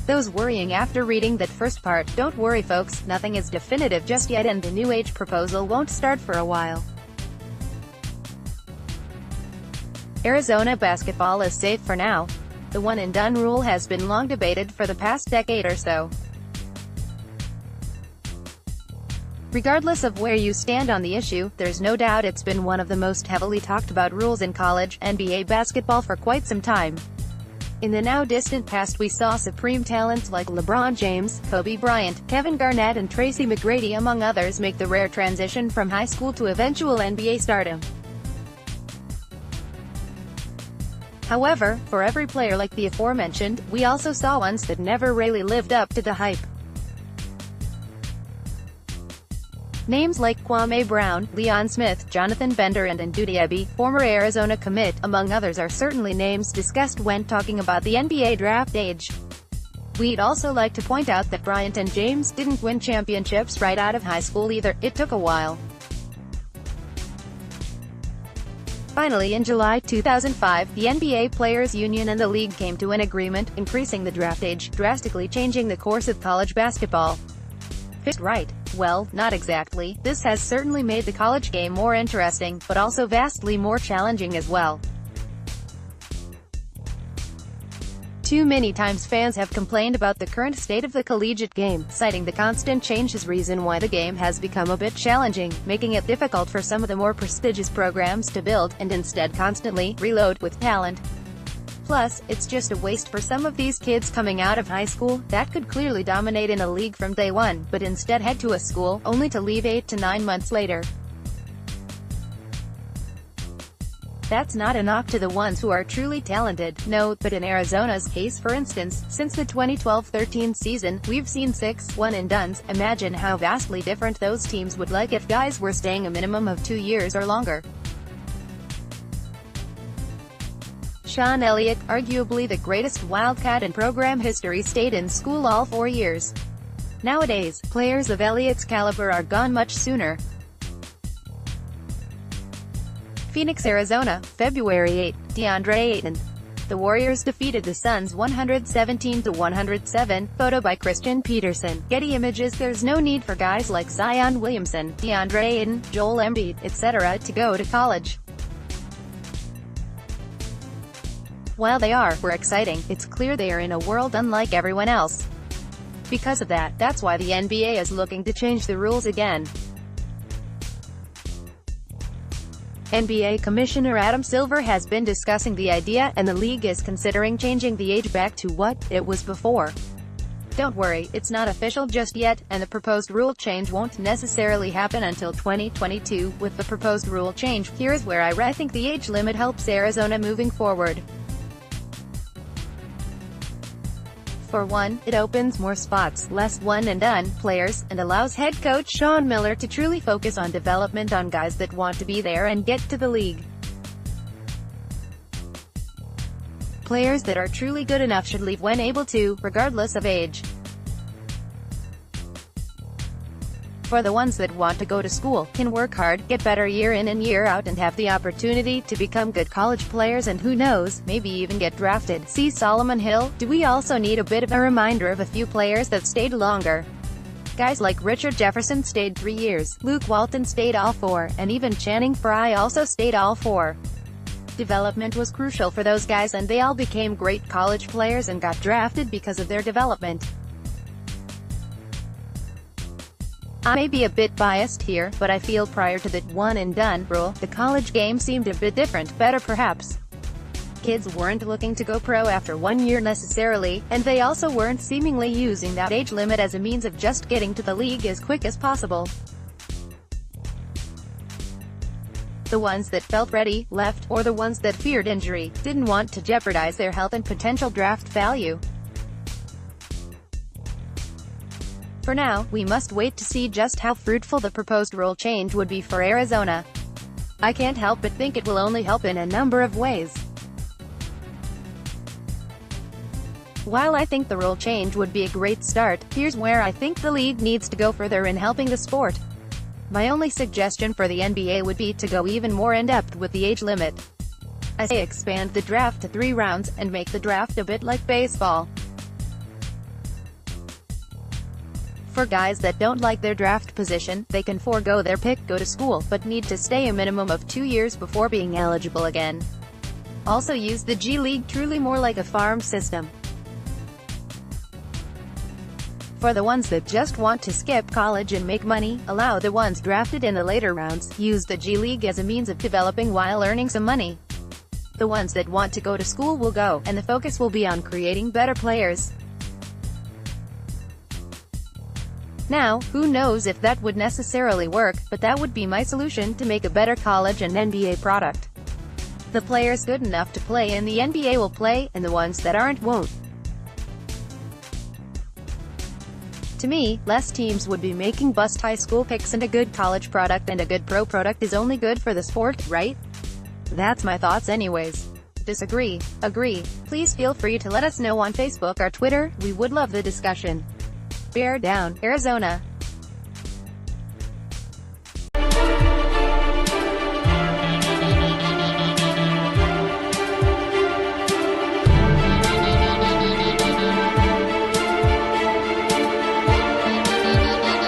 Those worrying after reading that first part, don't worry folks, nothing is definitive just yet and the new age proposal won't start for a while. Arizona basketball is safe for now. The one and done rule has been long debated for the past decade or so. Regardless of where you stand on the issue, there's no doubt it's been one of the most heavily talked about rules in college NBA basketball for quite some time. In the now distant past we saw supreme talents like LeBron James, Kobe Bryant, Kevin Garnett and Tracy McGrady among others make the rare transition from high school to eventual NBA stardom. However, for every player like the aforementioned, we also saw ones that never really lived up to the hype. Names like Kwame Brown, Leon Smith, Jonathan Bender and Ndudi Ebi, former Arizona commit, among others are certainly names discussed when talking about the NBA draft age. We'd also like to point out that Bryant and James didn't win championships right out of high school either, it took a while. Finally, in July 2005, the NBA Players Union and the league came to an agreement, increasing the draft age, drastically changing the course of college basketball. Fixed right? Well, not exactly. This has certainly made the college game more interesting, but also vastly more challenging as well. Too many times fans have complained about the current state of the collegiate game, citing the constant change as reason why the game has become a bit challenging, making it difficult for some of the more prestigious programs to build, and instead constantly reload with talent. Plus, it's just a waste for some of these kids coming out of high school, that could clearly dominate in a league from day one, but instead head to a school, only to leave 8 to 9 months later. That's not a knock to the ones who are truly talented, no, but in Arizona's case for instance, since the 2012-13 season, we've seen 6 one-and-dones. Imagine how vastly different those teams would look if guys were staying a minimum of 2 years or longer. Sean Elliott, arguably the greatest Wildcat in program history, stayed in school all 4 years. Nowadays, players of Elliott's caliber are gone much sooner. Phoenix, Arizona, February 8, DeAndre Ayton. The Warriors defeated the Suns 117-107, photo by Christian Peterson. Getty Images. There's no need for guys like Zion Williamson, DeAndre Ayton, Joel Embiid, etc. to go to college. While they were exciting, it's clear they are in a world unlike everyone else. Because of that, that's why the NBA is looking to change the rules again. NBA Commissioner Adam Silver has been discussing the idea, and the league is considering changing the age back to what it was before. Don't worry, it's not official just yet, and the proposed rule change won't necessarily happen until 2022. With the proposed rule change, here's where I think the age limit helps Arizona moving forward. For one, it opens more spots, less one-and-done players, and allows head coach Sean Miller to truly focus on development on guys that want to be there and get to the league. Players that are truly good enough should leave when able to, regardless of age. For the ones that want to go to school, can work hard, get better year in and year out and have the opportunity to become good college players and who knows, maybe even get drafted. See Solomon Hill. Do we also need a bit of a reminder of a few players that stayed longer? Guys like Richard Jefferson stayed 3 years, Luke Walton stayed all 4, and even Channing Frye also stayed all 4. Development was crucial for those guys and they all became great college players and got drafted because of their development. I may be a bit biased here, but I feel prior to the one-and-done rule, the college game seemed a bit different, better perhaps. Kids weren't looking to go pro after 1 year necessarily, and they also weren't seemingly using that age limit as a means of just getting to the league as quick as possible. The ones that felt ready, left, or the ones that feared injury, didn't want to jeopardize their health and potential draft value. For now, we must wait to see just how fruitful the proposed rule change would be for Arizona. I can't help but think it will only help in a number of ways. While I think the rule change would be a great start, here's where I think the league needs to go further in helping the sport. My only suggestion for the NBA would be to go even more in-depth with the age limit. I say expand the draft to 3 rounds, and make the draft a bit like baseball. For guys that don't like their draft position, they can forego their pick, go to school, but need to stay a minimum of 2 years before being eligible again. Also use the G League, truly more like a farm system. For the ones that just want to skip college and make money, allow the ones drafted in the later rounds, use the G League as a means of developing while earning some money. The ones that want to go to school will go, and the focus will be on creating better players. Now, who knows if that would necessarily work, but that would be my solution to make a better college and NBA product. The players good enough to play in the NBA will play, and the ones that aren't won't. To me, less teams would be making bust high school picks, and a good college product and a good pro product is only good for the sport, right? That's my thoughts anyways. Disagree? Agree? Please feel free to let us know on Facebook or Twitter, we would love the discussion. Bear down, Arizona.